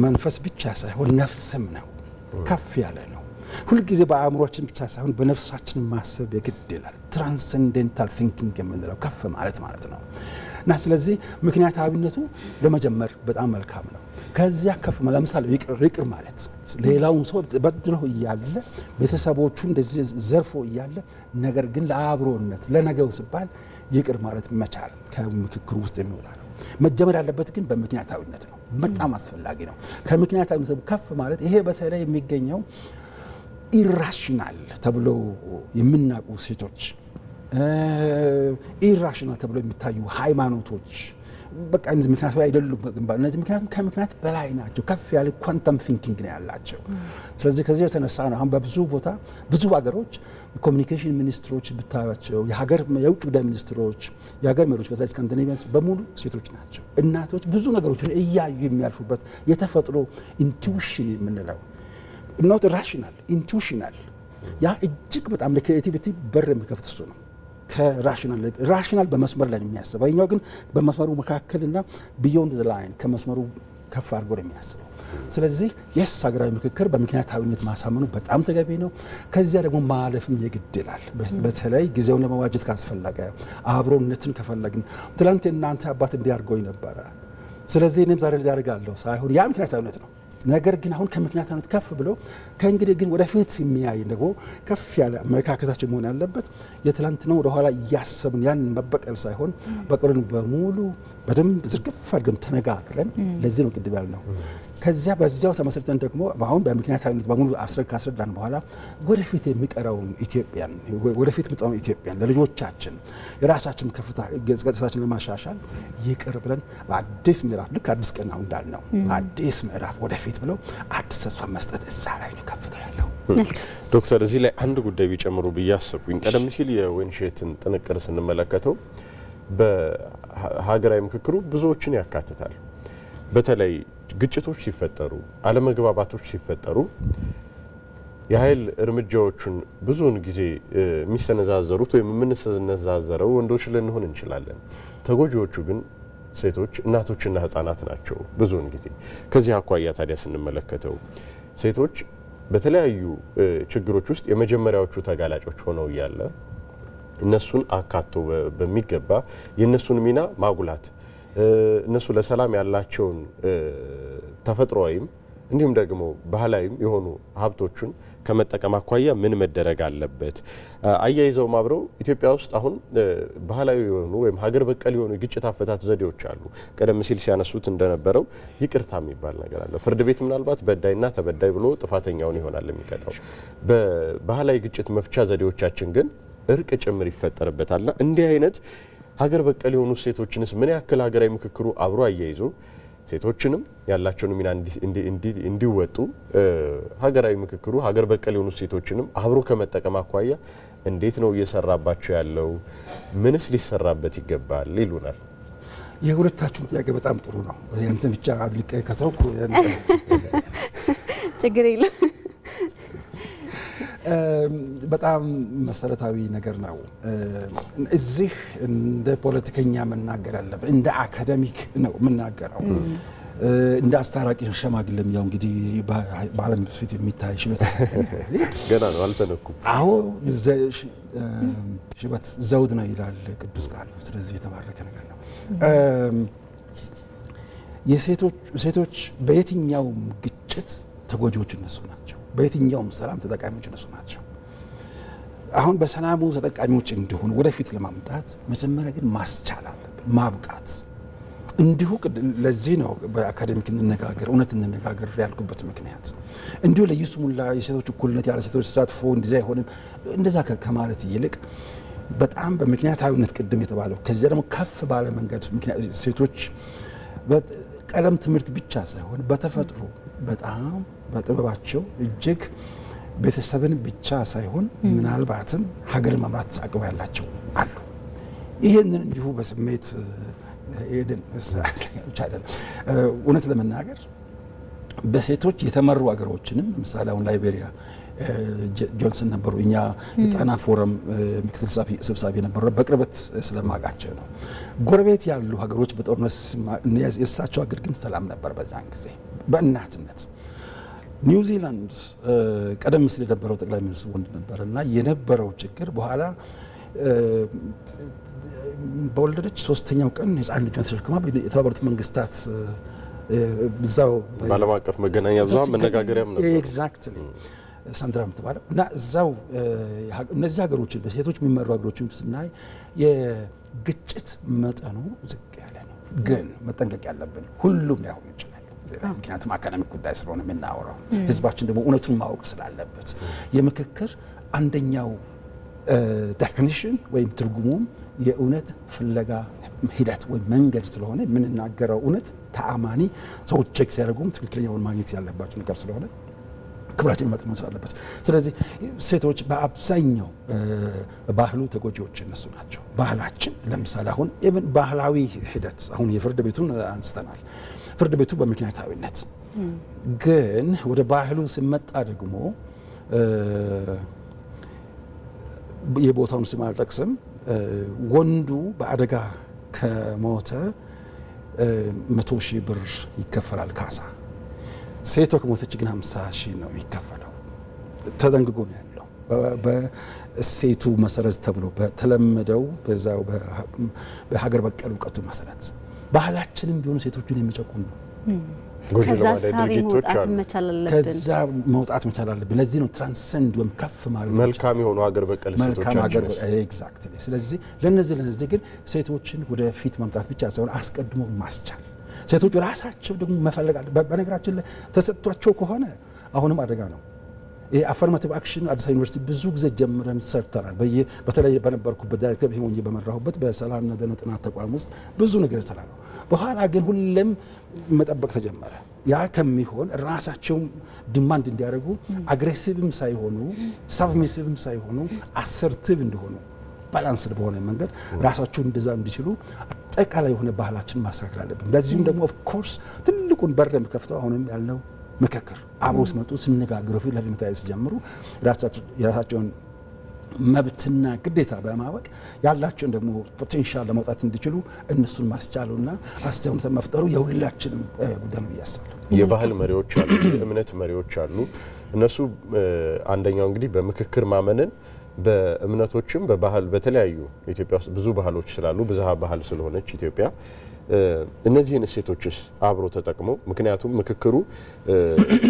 መንፈስ ብቻ ሳይሆን ነፍስም ነው። ከፍ ያለ ነው። ሁልጊዜ በአእምሮችን ብቻ ሳይሆን በነፍሳችን ማሰብ የግድ ይላል። ትራንሰንደንታል ቲንኪንግ የምንለው ከፍ ማለት ነው እና ስለዚህ ምክንያታዊነቱ ለመጀመር በጣም መልካም ነው። ከዚያ ከፍ ለምሳሌ ይቅር ማለት ሌላውን ሰው በድሎ እያለ ቤተሰቦቹ እንደዚህ ዘርፎ እያለ ነገር ግን ለአብሮነት ለነገው ሲባል ይቅር ማለት መቻል ከምክክሩ ውስጥ የሚወጣ ነው። መጀመር ያለበት ግን በምክንያታዊነት ነው። በጣም አስፈላጊ ነው። ከምክንያታዊነት ከፍ ማለት ይሄ በተለይ የሚገኘው ኢራሽናል ተብሎ የሚናቁ ሴቶች፣ ኢራሽናል ተብሎ የሚታዩ ሃይማኖቶች በቃ እነዚህ ምክንያታዊ አይደሉም። እነዚህ ምክንያቱም ከምክንያት በላይ ናቸው። ከፍ ያለ ኳንተም ቲንኪንግ ነው ያላቸው። ስለዚህ ከዚህ የተነሳ ነው አሁን በብዙ ቦታ ብዙ ሀገሮች ኮሚኒኬሽን ሚኒስትሮች ብታያቸው፣ የውጭ ጉዳይ ሚኒስትሮች፣ የሀገር መሪዎች በተለይ ስካንዲኔቪያንስ በሙሉ ሴቶች ናቸው። እናቶች ብዙ ነገሮችን እያዩ የሚያልፉበት የተፈጥሮ ኢንቱዊሽን የምንለው ኖት ራሽናል ኢንቱዊሽናል ያ እጅግ በጣም ለክሬቲቪቲ በር የሚከፍት እሱ ነው። ራሽናል በመስመር ላይ የሚያስበው ይኛው ግን በመስመሩ መካከልና ቢዮንድ ዘ ላይን ከመስመሩ ከፍ አድርጎ ነው የሚያስበው። ስለዚህ የስ ሀገራዊ ምክክር በምክንያታዊነት ማሳመኑ በጣም ተገቢ ነው። ከዚያ ደግሞ ማለፍም የግድ ይላል። በተለይ ጊዜውን ለመዋጀት ካስፈለገ አብሮነትን ከፈለግን ትላንት እናንተ አባት እንዲያርገውኝ ነበረ ስለዚህ እኔም ዛሬ ያደርጋለሁ ሳይሆን ያ ምክንያታዊነት ነው። ነገር ግን አሁን ከምክንያታዊነት ከፍ ብሎ ከእንግዲህ ግን ወደፊት የሚያይ ደግሞ ከፍ ያለ አመለካከታችን መሆን ያለበት የትላንትናው ወደኋላ እያሰብን ያን መበቀል ሳይሆን በቀሉን በሙሉ በደንብ ዝርግፍ አድርገን ተነጋግረን ለዚህ ነው ቅድም ያልነው። ከዚያ በዚያው ተመሰርተን ደግሞ አሁን በምክንያታዊነት በሙሉ ካስረዳን በኋላ ወደፊት የሚቀረውን ኢትዮጵያን ወደፊት ምጣውን ኢትዮጵያን ለልጆቻችን የራሳችን ከፍታ ገጽታችን ለማሻሻል ይቅር ብለን በአዲስ ምዕራፍ ልክ አዲስ ቀን አሁን እንዳልነው አዲስ ምዕራፍ ወደፊት ብለው አዲስ ተስፋ መስጠት እዛ ላይ ነው ከፍታ ያለው። ዶክተር እዚህ ላይ አንድ ጉዳይ ቢጨምሩ ብያስብኩኝ ቀደም ሲል የወይንሸትን ጥንቅር ስንመለከተው በሀገራዊ ምክክሩ ብዙዎችን ያካትታል። በተለይ ግጭቶች ሲፈጠሩ፣ አለመግባባቶች ሲፈጠሩ የኃይል እርምጃዎቹን ብዙውን ጊዜ የሚሰነዛዘሩት ወይም የምንሰነዛዘረው ወንዶች ልንሆን እንችላለን። ተጎጂዎቹ ግን ሴቶች፣ እናቶችና ህጻናት ናቸው ብዙውን ጊዜ። ከዚህ አኳያ ታዲያ ስንመለከተው ሴቶች በተለያዩ ችግሮች ውስጥ የመጀመሪያዎቹ ተጋላጮች ሆነው እያለ እነሱን አካቶ በሚገባ የእነሱን ሚና ማጉላት እነሱ ለሰላም ያላቸውን ተፈጥሯዊም እንዲሁም ደግሞ ባህላዊም የሆኑ ሀብቶቹን ከመጠቀም አኳያ ምን መደረግ አለበት? አያይዘው ማብረው ኢትዮጵያ ውስጥ አሁን ባህላዊ የሆኑ ወይም ሀገር በቀል የሆኑ ግጭት አፈታት ዘዴዎች አሉ። ቀደም ሲል ሲያነሱት እንደነበረው ይቅርታ የሚባል ነገር አለ። ፍርድ ቤት ምናልባት በዳይና ተበዳይ ብሎ ጥፋተኛውን ይሆናል የሚቀጣው። በባህላዊ ግጭት መፍቻ ዘዴዎቻችን ግን እርቅ ጭምር ይፈጠርበታልና እንዲህ አይነት ሀገር በቀል የሆኑ ሴቶችንስ ምን ያክል ሀገራዊ ምክክሩ አብሮ አያይዞ ሴቶችንም ያላቸውን ሚና እንዲወጡ ሀገራዊ ምክክሩ ሀገር በቀል የሆኑ ሴቶችንም አብሮ ከመጠቀም አኳያ እንዴት ነው እየሰራባቸው ያለው? ምንስ ሊሰራበት ይገባል ይሉናል። የሁለታችሁም ጥያቄ በጣም ጥሩ ነው። ያንተ ብቻ አድልቀ ከተውኩ ችግር የለም። በጣም መሰረታዊ ነገር ነው። እዚህ እንደ ፖለቲከኛ መናገር አለብን፣ እንደ አካዳሚክ ነው የምናገረው። እንደ አስታራቂ ሸማግሌም ያው እንግዲህ በዓለም ፊት የሚታይ ሽበት ገና ነው አልተነኩም። አዎ ሽበት ዘውድ ነው ይላል ቅዱስ ቃሉ። ስለዚህ የተባረከ ነገር ነው። ሴቶች በየትኛውም ግጭት ተጎጂዎች እነሱ ናቸው። በየትኛውም ሰላም ተጠቃሚዎች እነሱ ናቸው። አሁን በሰላሙ ተጠቃሚዎች እንዲሆኑ ወደፊት ለማምጣት መጀመሪያ ግን ማስቻል አለብን፣ ማብቃት። እንዲሁ ለዚህ ነው በአካዴሚክ እንነጋገር፣ እውነት እንነጋገር ያልኩበት ምክንያት። እንዲሁ ለይስሙላ የሴቶች እኩልነት ያለ ሴቶች ተሳትፎ እንደዛ አይሆንም እንደዛ ከማለት ይልቅ በጣም በምክንያታዊነት ቅድም የተባለው ከዚያ ደግሞ ከፍ ባለ መንገድ ሴቶች ቀለም ትምህርት ብቻ ሳይሆን በተፈጥሮ በጣም በጥበባቸው እጅግ ቤተሰብን ብቻ ሳይሆን ምናልባትም ሀገር መምራት አቅም ያላቸው አሉ። ይህንን እንዲሁ በስሜት ሄደን ብቻ አይደለም። እውነት ለመናገር በሴቶች የተመሩ ሀገሮችንም ለምሳሌ አሁን ላይቤሪያ ጆንሰን ነበሩ። እኛ የጣና ፎረም ምክትል ሰብሳቢ ነበሩ። በቅርበት ስለማውቃቸው ነው። ጎረቤት ያሉ ሀገሮች በጦርነት የእሳቸው ሀገር ግን ሰላም ነበር በዛን ጊዜ በእናትነት። ኒውዚላንድ ቀደም ሲል የነበረው ጠቅላይ ሚኒስትር ወንድ ነበር እና የነበረው ችግር በኋላ በወለደች 3ኛው ቀን የህፃን ልጇን ተሸክማ የተባበሩት መንግስታት እዛው በዓለም አቀፍ መገናኛ ብዙሃን መነጋገሪያም ነበር። ኤግዛክትሊ ሳንድራ የምትባለው እና እዛው እነዚህ ሀገሮችን በሴቶች የሚመሩ ሀገሮችን ስናይ የግጭት መጠኑ ዝቅ ያለ ነው። ግን መጠንቀቅ ያለብን ሁሉም ላይሆን ይችላል። ምክንያቱም አካዳሚክ ጉዳይ ስለሆነ የምናወራው ህዝባችን ደግሞ እውነቱን ማወቅ ስላለበት የምክክር አንደኛው ዴፊኒሽን ወይም ትርጉሙም የእውነት ፍለጋ ሂደት ወይም መንገድ ስለሆነ የምንናገረው እውነት ተአማኒ ሰዎች ቼክ ሲያደርጉም ትክክለኛውን ማግኘት ያለባቸው ነገር ስለሆነ ክብራችን መጠን ስላለበት፣ ስለዚህ ሴቶች በአብዛኛው ባህሉ ተጎጂዎች እነሱ ናቸው። ባህላችን ለምሳሌ አሁን ኢቭን ባህላዊ ሂደት አሁን የፍርድ ቤቱን አንስተናል። ፍርድ ቤቱ በምክንያታዊነት ግን ወደ ባህሉ ሲመጣ ደግሞ የቦታውን ስም አልጠቅስም፣ ወንዱ በአደጋ ከሞተ 100,000 ብር ይከፈላል ካሳ። ሴቷ ከሞተች ግን 50,000 ነው የሚከፈለው። ተደንግጎ ነው ያለው በእሴቱ መሰረት ተብሎ በተለመደው በዛው በሀገር በቀል እውቀቱ መሰረት። ባህላችንም ቢሆን ሴቶችን የሚጨቁን ነው። ከዛ መውጣት መቻል አለብን። ለዚህ ነው ትራንሰንድ ወይም ከፍ ማለት መልካም የሆኑ ሀገር በቀል ሴቶቻችን። ኤግዛክትሊ። ስለዚህ ለነዚህ ግን ሴቶችን ወደፊት መምጣት ብቻ ሳይሆን አስቀድሞ ማስቻል፣ ሴቶች ራሳቸው ደግሞ መፈለግ አለ። በነገራችን ላይ ተሰጥቷቸው ከሆነ አሁንም አደጋ ነው። ይሄ አፈርማቲቭ አክሽን አዲስ ዩኒቨርሲቲ ብዙ ጊዜ ጀምረን ሰርተናል። በተለይ በነበርኩበት ዳይሬክተር ሆኜ በመራሁበት በሰላምና ደህንነት ጥናት ተቋም ውስጥ ብዙ ነገር ተላለው። በኋላ ግን ሁሌም መጠበቅ ተጀመረ። ያ ከሚሆን ራሳቸው ዲማንድ እንዲያደርጉ አግሬሲቭም ሳይሆኑ ሳብሚሲቭም ሳይሆኑ አሰርቲቭ እንደሆኑ ባላንስድ በሆነ መንገድ ራሳቸው እንደዛ እንዲችሉ አጠቃላይ የሆነ ባህላችን ማስተካከል አለብን። ለዚህም ደግሞ ኦፍ ኮርስ ትልቁን በር የሚከፍተው አሁንም ያልነው ምክክር፣ አብሮ ሲመጡ ሲነጋገሩ ፊት ለፊት መታየት ሲጀምሩ የራሳቸውን መብትና ግዴታ በማወቅ ያላቸውን ደግሞ ፖቴንሻል ለማውጣት እንዲችሉ እነሱን ማስቻሉና አስቻሉት መፍጠሩ የሁላችንም ጉዳይ ነው ያሳለው። የባህል መሪዎች አሉ፣ የእምነት መሪዎች አሉ። እነሱ አንደኛው እንግዲህ በምክክር ማመንን በእምነቶችም በባህል በተለያዩ ኢትዮጵያ ውስጥ ብዙ ባህሎች ስላሉ ብዝሃ ባህል ስለሆነች ኢትዮጵያ እነዚህን እሴቶችስ አብሮ ተጠቅሞ ምክንያቱም ምክክሩ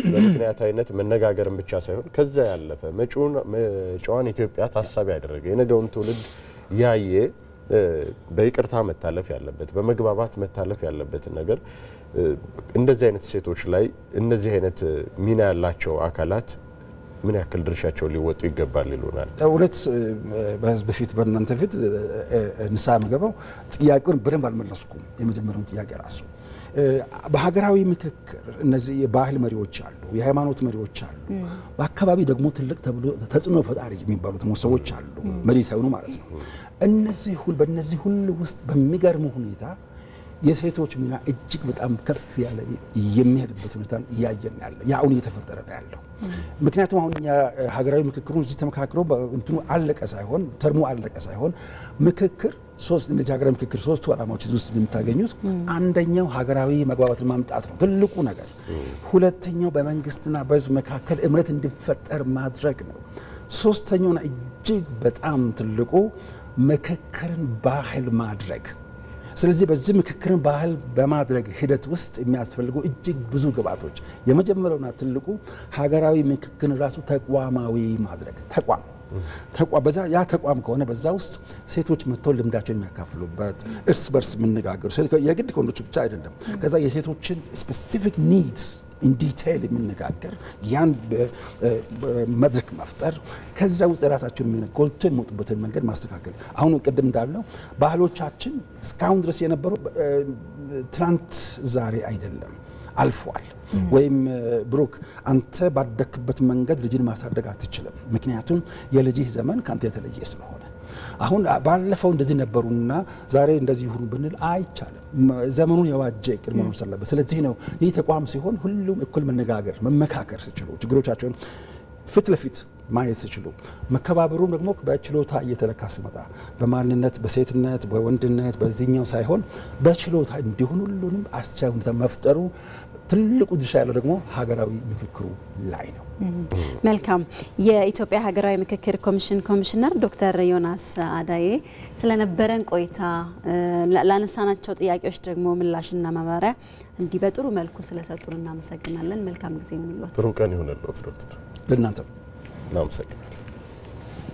በምክንያታዊነት መነጋገርን ብቻ ሳይሆን ከዛ ያለፈ መጪዋን ኢትዮጵያ ታሳቢ ያደረገ የነገውን ትውልድ ያየ በይቅርታ መታለፍ ያለበት በመግባባት መታለፍ ያለበትን ነገር እንደዚህ አይነት እሴቶች ላይ እነዚህ አይነት ሚና ያላቸው አካላት ምን ያክል ድርሻቸው ሊወጡ ይገባል ይሉናል። እውነት በህዝብ ፊት በእናንተ ፊት ንስሐ መገባው ጥያቄውን በደንብ አልመለስኩም። የመጀመሪያውን ጥያቄ ራሱ በሀገራዊ ምክክር እነዚህ የባህል መሪዎች አሉ፣ የሃይማኖት መሪዎች አሉ፣ በአካባቢ ደግሞ ትልቅ ተብሎ ተጽዕኖ ፈጣሪ የሚባሉት ሰዎች አሉ፣ መሪ ሳይሆኑ ማለት ነው። በእነዚህ ሁሉ ውስጥ በሚገርም ሁኔታ የሴቶች ሚና እጅግ በጣም ከፍ ያለ የሚሄድበት ሁኔታ እያየን ያለው ያ አሁን እየተፈጠረ ነው ያለው። ምክንያቱም አሁን ሀገራዊ ምክክሩን እዚህ ተመካክሮ እንትኑ አለቀ ሳይሆን ተርሙ አለቀ ሳይሆን ምክክር እነዚህ ሀገራዊ ምክክር ሶስቱ ዓላማዎች ውስጥ የምታገኙት አንደኛው ሀገራዊ መግባባትን ማምጣት ነው ትልቁ ነገር። ሁለተኛው በመንግስትና በህዝብ መካከል እምነት እንዲፈጠር ማድረግ ነው። ሶስተኛውና እጅግ በጣም ትልቁ ምክክርን ባህል ማድረግ። ስለዚህ በዚህ ምክክርን ባህል በማድረግ ሂደት ውስጥ የሚያስፈልጉ እጅግ ብዙ ግብዓቶች፣ የመጀመሪያውና ትልቁ ሀገራዊ ምክክርን ራሱ ተቋማዊ ማድረግ። ያ ተቋም ከሆነ በዛ ውስጥ ሴቶች መጥተው ልምዳቸውን የሚያካፍሉበት እርስ በርስ የምነጋገሩ የግድ ከወንዶች ብቻ አይደለም። ከዛ የሴቶችን ስፔሲፊክ ኒድስ ኢንዲቴይል የሚነጋገር ያን መድረክ መፍጠር፣ ከዛ ውስጥ የራሳቸውን ጎልቶ የሚወጡበትን መንገድ ማስተካከል። አሁን ቅድም እንዳልነው ባህሎቻችን እስካሁን ድረስ የነበረው ትናንት ዛሬ አይደለም፣ አልፏል። ወይም ብሩክ አንተ ባደክበት መንገድ ልጅን ማሳደግ አትችልም፣ ምክንያቱም የልጅህ ዘመን ከአንተ የተለየ ስለሆነ። አሁን ባለፈው እንደዚህ ነበሩና ዛሬ እንደዚህ ይሁኑ ብንል አይቻልም። ዘመኑን የዋጀ ቅድመ መኖር አለበት። ስለዚህ ነው ይህ ተቋም ሲሆን ሁሉም እኩል መነጋገር መመካከር ሲችሉ ችግሮቻቸውን ፊት ለፊት ማየት ሲችሉ መከባበሩም ደግሞ በችሎታ እየተለካ ሲመጣ በማንነት በሴትነት በወንድነት በዚህኛው ሳይሆን በችሎታ እንዲሆን ሁሉንም አስቻይ ሁኔታ መፍጠሩ ትልቁ ድርሻ ያለው ደግሞ ሀገራዊ ምክክሩ ላይ ነው። መልካም። የኢትዮጵያ ሀገራዊ ምክክር ኮሚሽን ኮሚሽነር ዶክተር ዮናስ አዳዬ ስለነበረን ቆይታ ላነሳናቸው ጥያቄዎች ደግሞ ምላሽና ማብራሪያ እንዲህ በጥሩ መልኩ ስለሰጡን እናመሰግናለን። መልካም ጊዜ ይሁንልዎት። ጥሩ ቀን ይሁንልዎት ዶክተር። ለእናንተም እናመሰግናለን።